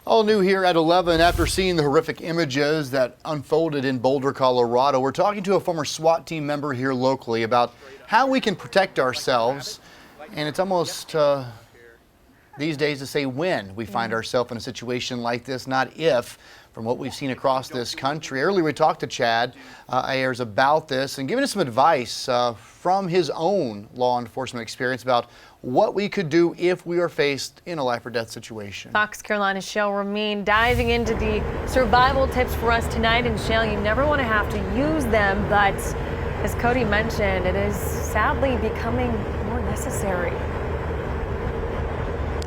All new here at 11 after seeing the horrific images that unfolded in Boulder, Colorado. We're talking to a former SWAT team member here locally about how we can protect ourselves. And it's almost these days to say when we find ourselves in a situation like this, not if, from what we've seen across this country. Earlier we talked to Chad Ayers about this and giving us some advice from his own law enforcement experience about what we could do if we are faced in a life or death situation. Fox Carolina's Shale Ramein diving into the survival tips for us tonight. And Shale, you never want to have to use them, but as Cody mentioned, it is sadly becoming more necessary.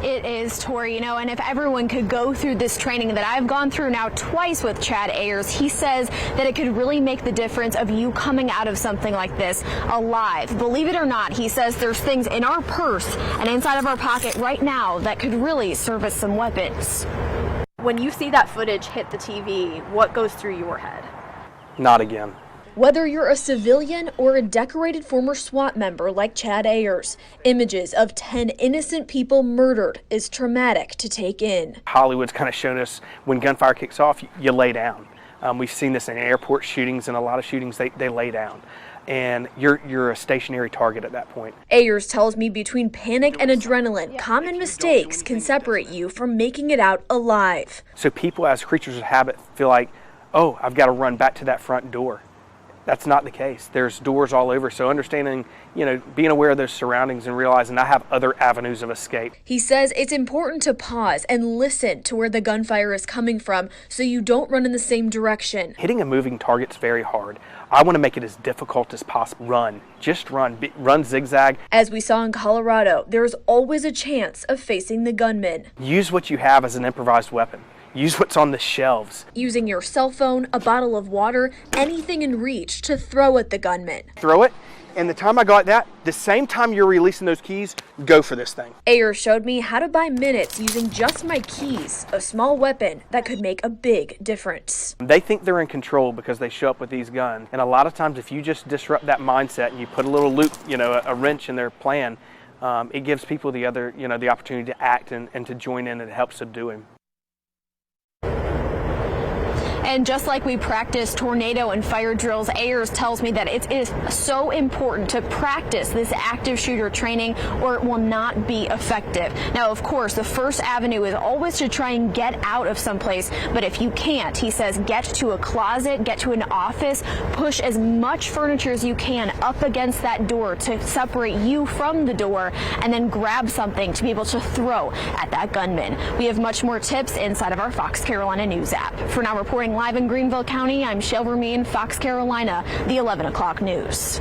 It is, Tori, and if everyone could go through this training that I've gone through now twice with Chad Ayers, he says that it could really make the difference of you coming out of something like this alive. Believe it or not, he says there's things in our purse and inside of our pocket right now that could really serve as some weapons. When you see that footage hit the TV, what goes through your head? Not again. Whether you're a civilian or a decorated former SWAT member like Chad Ayers, images of 10 innocent people murdered is traumatic to take in. Hollywood's kind of shown us when gunfire kicks off, you lay down. We've seen this in airport shootings and a lot of shootings, they lay down. And you're a stationary target at that point. Ayers tells me between panic and adrenaline, common mistakes can separate you from making it out alive. So people as creatures of habit feel like, oh, I've got to run back to that front door. That's not the case. There's doors all over. So understanding, being aware of those surroundings and realizing I have other avenues of escape. He says it's important to pause and listen to where the gunfire is coming from so you don't run in the same direction. Hitting a moving target's very hard. I want to make it as difficult as possible. Run. Just run. Run zigzag. As we saw in Colorado, there's always a chance of facing the gunman. Use what you have as an improvised weapon. Use what's on the shelves. Using your cell phone, a bottle of water, anything in reach to throw at the gunman. Throw it, and the time I got that, the same time you're releasing those keys, go for this thing. Ayers showed me how to buy minutes using just my keys, a small weapon that could make a big difference. They think they're in control because they show up with these guns. And a lot of times if you just disrupt that mindset and you put a little loop, a wrench in their plan, it gives people the opportunity to act and to join in, and it helps subdue him. And just like we practice tornado and fire drills, Ayers tells me that it is so important to practice this active shooter training or it will not be effective. Now, of course, the first avenue is always to try and get out of someplace. But if you can't, he says, get to a closet, get to an office, push as much furniture as you can up against that door to separate you from the door, and then grab something to be able to throw at that gunman. We have much more tips inside of our Fox Carolina News app. For now, reporting live in Greenville County, I'm Shale Ramein, Fox Carolina, the 11 o'clock news.